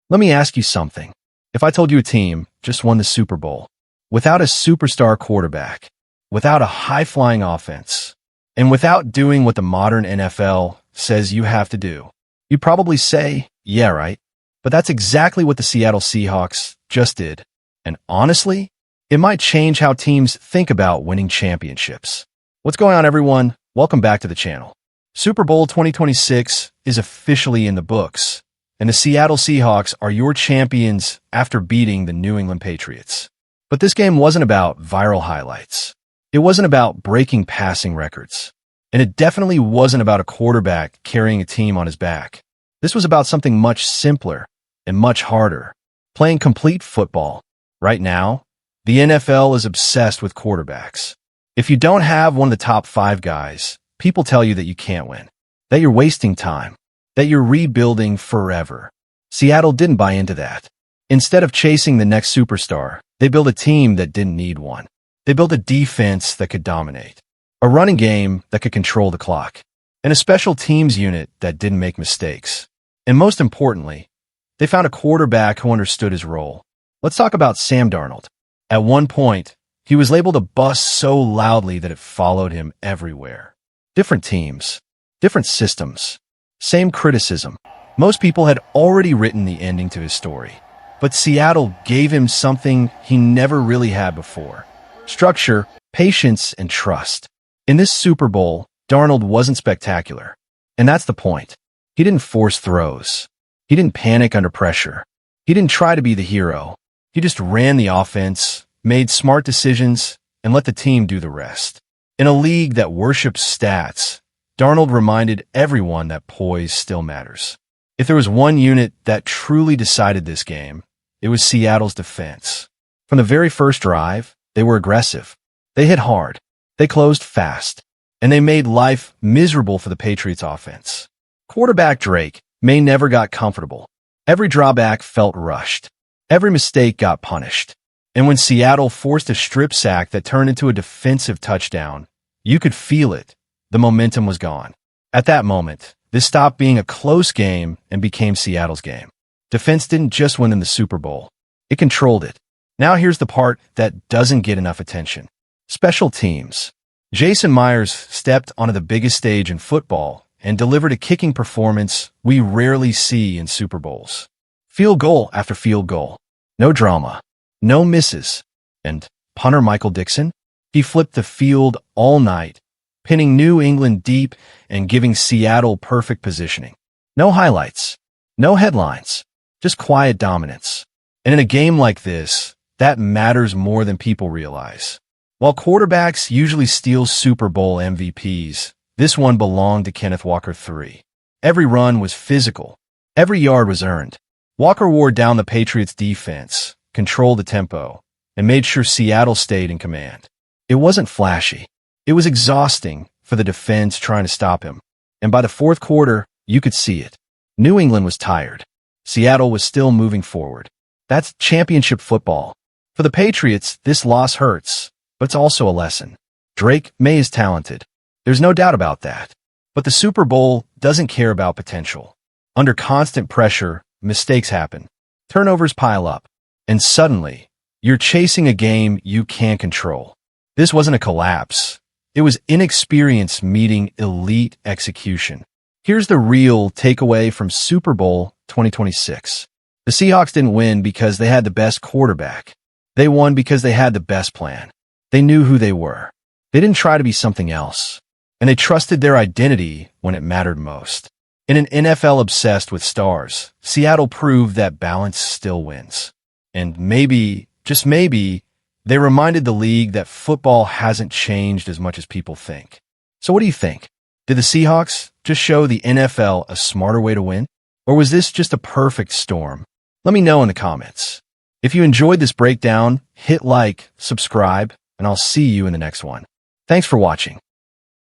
Let me ask you something. If I told you a team just won the Super Bowl, without a superstar quarterback, without a high-flying offense, and without doing what the modern NFL says you have to do, you'd probably say, yeah, right? But that's exactly what the Seattle Seahawks just did. And honestly, it might change how teams think about winning championships. What's going on, everyone? Welcome back to the channel. Super Bowl 2026 is officially in the books, and the Seattle Seahawks are your champions after beating the New England Patriots. But this game wasn't about viral highlights. It wasn't about breaking passing records. And it definitely wasn't about a quarterback carrying a team on his back. This was about something much simpler and much harder, playing complete football. Right now, the NFL is obsessed with quarterbacks. If you don't have one of the top 5 guys, people tell you that you can't win, that you're wasting time, that you're rebuilding forever. Seattle didn't buy into that. Instead of chasing the next superstar, they built a team that didn't need one. They built a defense that could dominate, a running game that could control the clock, and a special teams unit that didn't make mistakes. And most importantly, they found a quarterback who understood his role. Let's talk about Sam Darnold. At one point, he was labeled a bust so loudly that it followed him everywhere. Different teams, different systems, same criticism. Most people had already written the ending to his story, but Seattle gave him something he never really had before: structure, patience, and trust. In this Super Bowl, Darnold wasn't spectacular, and that's the point. He didn't force throws. He didn't panic under pressure. He didn't try to be the hero. He just ran the offense, made smart decisions, and let the team do the rest. In a league that worships stats, Darnold reminded everyone that poise still matters. If there was one unit that truly decided this game, it was Seattle's defense. From the very first drive, they were aggressive. They hit hard. They closed fast. And they made life miserable for the Patriots' offense. Quarterback Drake may never got comfortable. Every drawback felt rushed. Every mistake got punished. And when Seattle forced a strip sack that turned into a defensive touchdown, you could feel it. The momentum was gone. At that moment, this stopped being a close game and became Seattle's game. Defense didn't just win in the Super Bowl. It controlled it. Now here's the part that doesn't get enough attention. Special teams. Jason Myers stepped onto the biggest stage in football and delivered a kicking performance we rarely see in Super Bowls. Field goal after field goal. No drama. No misses. And punter Michael Dixon? He flipped the field all night, pinning New England deep and giving Seattle perfect positioning. No highlights. No headlines. Just quiet dominance. And in a game like this, that matters more than people realize. While quarterbacks usually steal Super Bowl MVPs, this one belonged to Kenneth Walker III. Every run was physical. Every yard was earned. Walker wore down the Patriots' defense, controlled the tempo, and made sure Seattle stayed in command. It wasn't flashy. It was exhausting for the defense trying to stop him. And by the fourth quarter, you could see it. New England was tired. Seattle was still moving forward. That's championship football. For the Patriots, this loss hurts, but it's also a lesson. Drake May is talented. There's no doubt about that. But the Super Bowl doesn't care about potential. Under constant pressure, mistakes happen. Turnovers pile up. And suddenly, you're chasing a game you can't control. This wasn't a collapse. It was inexperience meeting elite execution. Here's the real takeaway from Super Bowl 2026. The Seahawks didn't win because they had the best quarterback. They won because they had the best plan. They knew who they were. They didn't try to be something else. And they trusted their identity when it mattered most. In an NFL obsessed with stars, Seattle proved that balance still wins. And maybe, just maybe, they reminded the league that football hasn't changed as much as people think. So what do you think? Did the Seahawks just show the NFL a smarter way to win? Or was this just a perfect storm? Let me know in the comments. If you enjoyed this breakdown, hit like, subscribe, and I'll see you in the next one. Thanks for watching.